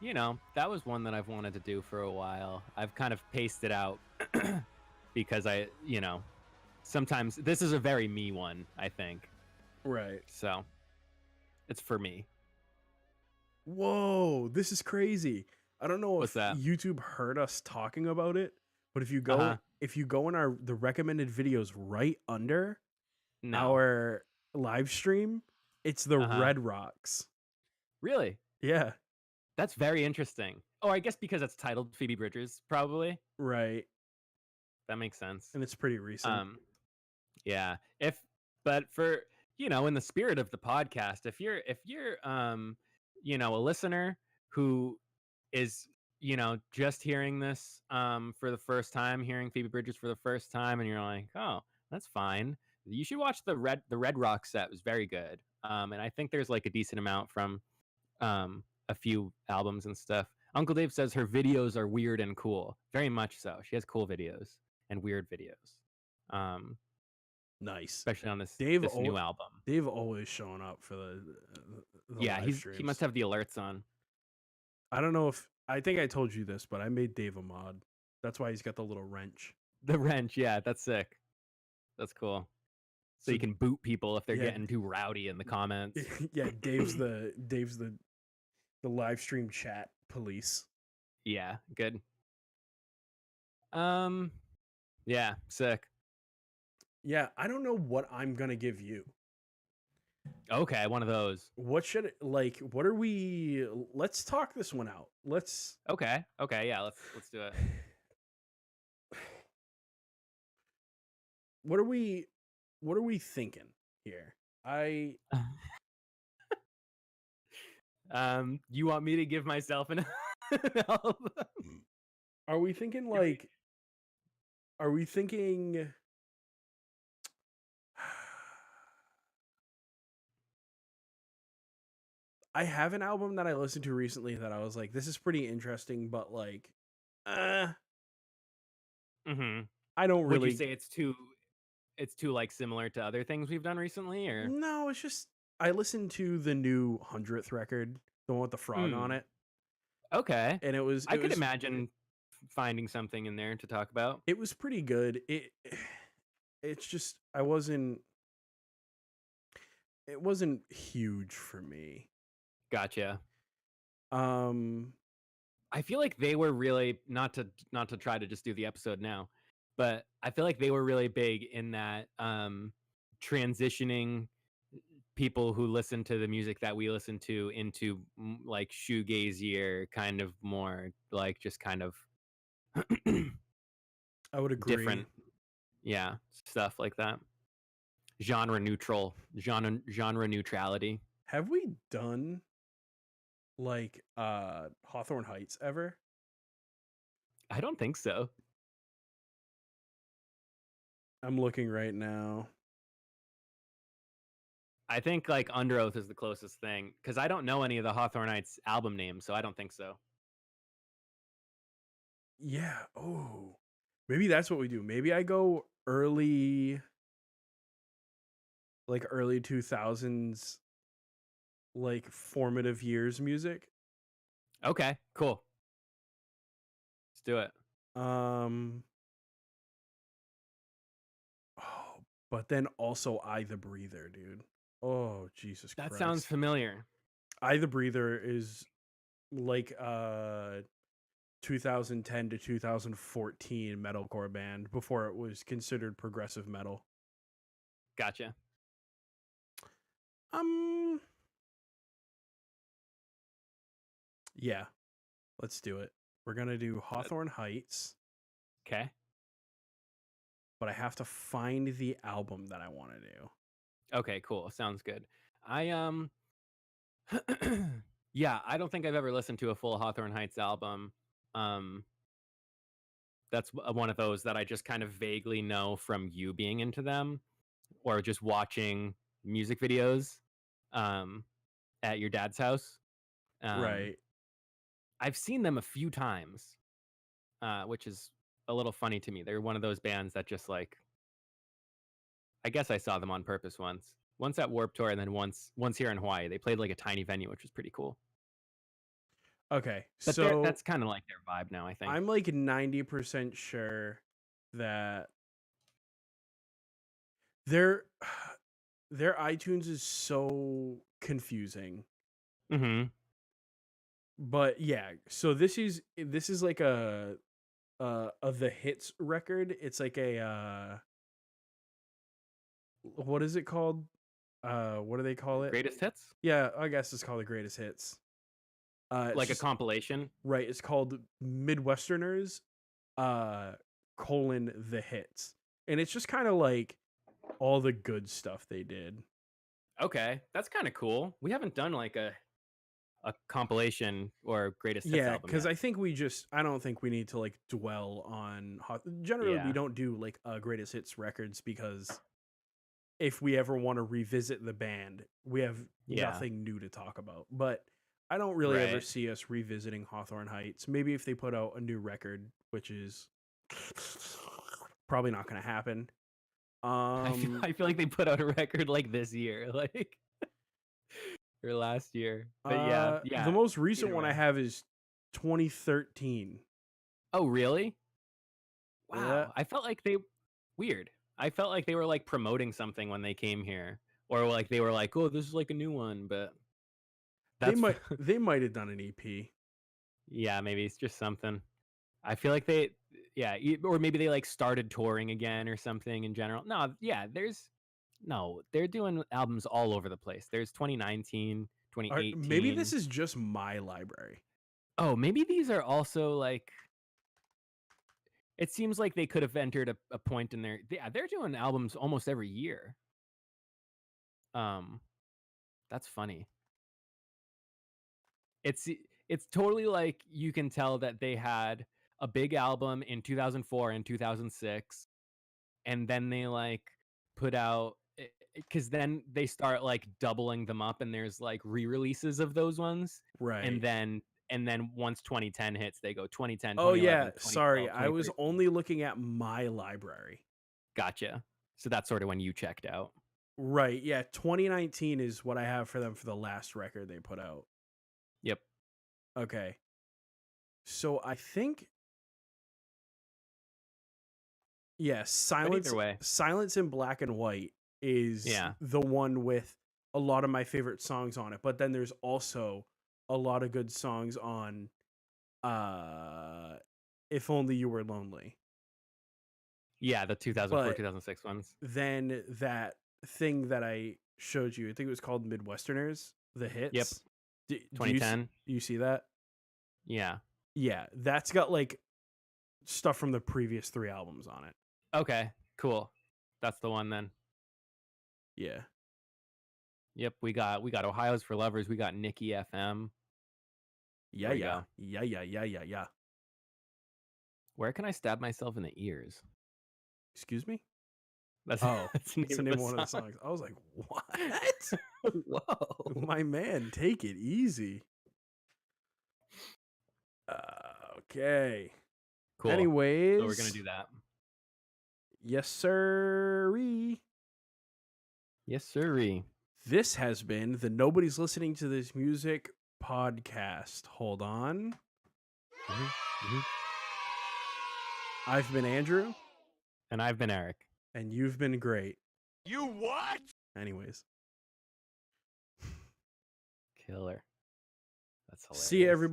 Speaker 1: that was one that I've wanted to do for a while. I've kind of paced it out because sometimes this is a very me one, I think.
Speaker 2: Right.
Speaker 1: So, it's for me.
Speaker 2: Whoa, this is crazy. I don't know
Speaker 1: What's
Speaker 2: if
Speaker 1: that?
Speaker 2: YouTube heard us talking about it, but if you go in the recommended videos right under our live stream, it's the Red Rocks.
Speaker 1: Really?
Speaker 2: Yeah.
Speaker 1: That's very interesting. Oh, I guess because it's titled Phoebe Bridgers, probably.
Speaker 2: Right.
Speaker 1: That makes sense.
Speaker 2: And it's pretty recent.
Speaker 1: Yeah. But for, in the spirit of the podcast, if you're a listener who is, just hearing this for the first time, hearing Phoebe Bridgers for the first time, and you're like, oh, that's fine. You should watch the Red Rock set. It was very good. And I think there's like a decent amount from a few albums and stuff. Uncle Dave says her videos are weird and cool. Very much so. She has cool videos and weird videos.
Speaker 2: Nice.
Speaker 1: Especially on this new album.
Speaker 2: Dave always showing up for the
Speaker 1: live streams. He must have the alerts on.
Speaker 2: I don't know I think I told you this, but I made Dave a mod. That's why he's got the little wrench.
Speaker 1: The wrench, yeah, that's sick. That's cool. So you can boot people if they're getting too rowdy in the comments.
Speaker 2: Yeah, Dave's the live stream chat police.
Speaker 1: Yeah, good. Yeah, sick.
Speaker 2: Yeah, I don't know what I'm gonna give you.
Speaker 1: Okay, one of those.
Speaker 2: What are we? Let's talk this one out. Let's.
Speaker 1: Okay, yeah, let's do it.
Speaker 2: What are we thinking here?
Speaker 1: You want me to give myself an album?
Speaker 2: Are we thinking like? Are we thinking? I have an album that I listened to recently that I was like, this is pretty interesting, but like, I don't really.
Speaker 1: Would you say it's too like similar to other things we've done recently, or
Speaker 2: no? It's just I listened to the new 100th record, the one with the frog on it.
Speaker 1: Okay,
Speaker 2: and
Speaker 1: I could imagine finding something in there to talk about.
Speaker 2: It was pretty good. It's just it wasn't huge for me.
Speaker 1: Gotcha.
Speaker 2: I
Speaker 1: feel like they were really not to try to just do the episode now, but I feel like they were really big in that transitioning people who listen to the music that we listen to into like shoegazier, kind of more like just kind of
Speaker 2: I would agree.
Speaker 1: Different, yeah, stuff like that. Genre neutrality.
Speaker 2: Have we done like Hawthorne Heights ever?
Speaker 1: I don't think so.
Speaker 2: I'm looking right now.
Speaker 1: I think like Under Oath is the closest thing, because I don't know any of the Hawthorne Heights album names, so I don't think so.
Speaker 2: Yeah. Oh, maybe that's what we do. Maybe I go early like early 2000s, like formative years music.
Speaker 1: Okay, cool. Let's do it.
Speaker 2: Oh, but then also I the Breather, dude. Oh, Jesus
Speaker 1: That
Speaker 2: Christ.
Speaker 1: sounds familiar.
Speaker 2: I the Breather is like 2010 to 2014 metalcore band before it was considered progressive metal.
Speaker 1: Gotcha.
Speaker 2: Yeah. Let's do it. We're going to do Hawthorne Heights.
Speaker 1: Okay.
Speaker 2: But I have to find the album that I want to do.
Speaker 1: Okay, cool. Sounds good. I yeah, I don't think I've ever listened to a full Hawthorne Heights album. That's one of those that I just kind of vaguely know from you being into them or just watching music videos at your dad's house.
Speaker 2: Right.
Speaker 1: I've seen them a few times, which is a little funny to me. They're one of those bands that just like, I guess I saw them on purpose once. Once at Warped Tour and then once here in Hawaii. They played like a tiny venue, which was pretty cool.
Speaker 2: Okay,
Speaker 1: but
Speaker 2: so
Speaker 1: that's kind of like their vibe now, I think.
Speaker 2: I'm like 90% sure that their iTunes is so confusing.
Speaker 1: Mm-hmm.
Speaker 2: But yeah, so this is like a the hits record. It's like a what is it called? What do they call it?
Speaker 1: Greatest hits?
Speaker 2: Yeah, I guess it's called the greatest hits.
Speaker 1: Like a compilation?
Speaker 2: Right, it's called Midwesterners colon the hits. And it's just kind of like all the good stuff they did.
Speaker 1: Okay, that's kind of cool. We haven't done like a compilation or greatest hits album
Speaker 2: because
Speaker 1: yet.
Speaker 2: I don't think we need to like dwell on generally we don't do like greatest hits records because if we ever want to revisit the band, we have nothing new to talk about. But I don't really ever see us revisiting Hawthorne Heights. Maybe if they put out a new record, which is probably not going to happen.
Speaker 1: I feel like they put out a record like this year, like or last year. But yeah.
Speaker 2: The most recent one I have is 2013.
Speaker 1: Oh, really? Wow.
Speaker 2: Yeah.
Speaker 1: I felt like weird. I felt like they were like promoting something when they came here, or like they were like, "Oh, this is like a new one," but
Speaker 2: they might have done an EP.
Speaker 1: Yeah, maybe it's just something. I feel like or maybe they like started touring again or something in general. No, yeah, they're doing albums all over the place. There's 2019, 2018.
Speaker 2: Maybe this is just my library.
Speaker 1: Oh, maybe these are also like. It seems like they could have entered a point in there. Yeah, they're doing albums almost every year. That's funny. It's totally like you can tell that they had a big album in 2004 and 2006, and then they like put out because then they start like doubling them up, and there's like re-releases of those ones,
Speaker 2: right?
Speaker 1: And then once 2010 hits, they go 2010.
Speaker 2: Oh yeah, sorry, I was only looking at my library.
Speaker 1: Gotcha. So that's sort of when you checked out.
Speaker 2: Right. Yeah. 2019 is what I have for them for the last record they put out.
Speaker 1: Yep.
Speaker 2: Okay. So I think. Yeah, Silence in Black and White is the one with a lot of my favorite songs on it. But then there's also a lot of good songs on If Only You Were Lonely.
Speaker 1: Yeah, the 2004, 2006 ones.
Speaker 2: Then that thing that I showed you, I think it was called Midwesterners, the hits.
Speaker 1: Yep. 2010.
Speaker 2: Do you see that?
Speaker 1: Yeah.
Speaker 2: Yeah, that's got like stuff from the previous 3 albums on it.
Speaker 1: Okay, cool. That's the one then.
Speaker 2: Yeah.
Speaker 1: Yep, we got Ohio's for Lovers, we got Nikki FM.
Speaker 2: Yeah.
Speaker 1: Where can I stab myself in the ears?
Speaker 2: Excuse me?
Speaker 1: That's
Speaker 2: the name of one of the songs. I was like, what?
Speaker 1: Whoa.
Speaker 2: My man, take it easy. Okay.
Speaker 1: Cool.
Speaker 2: Anyways.
Speaker 1: So we're going to do that.
Speaker 2: Yes, sir.
Speaker 1: Yes, sirree.
Speaker 2: This has been the Nobody's Listening to This Music podcast. Hold on. I've been Andrew.
Speaker 1: And I've been Eric.
Speaker 2: And you've been great.
Speaker 3: You what?
Speaker 2: Anyways.
Speaker 1: Killer. That's hilarious.
Speaker 2: See you, everybody.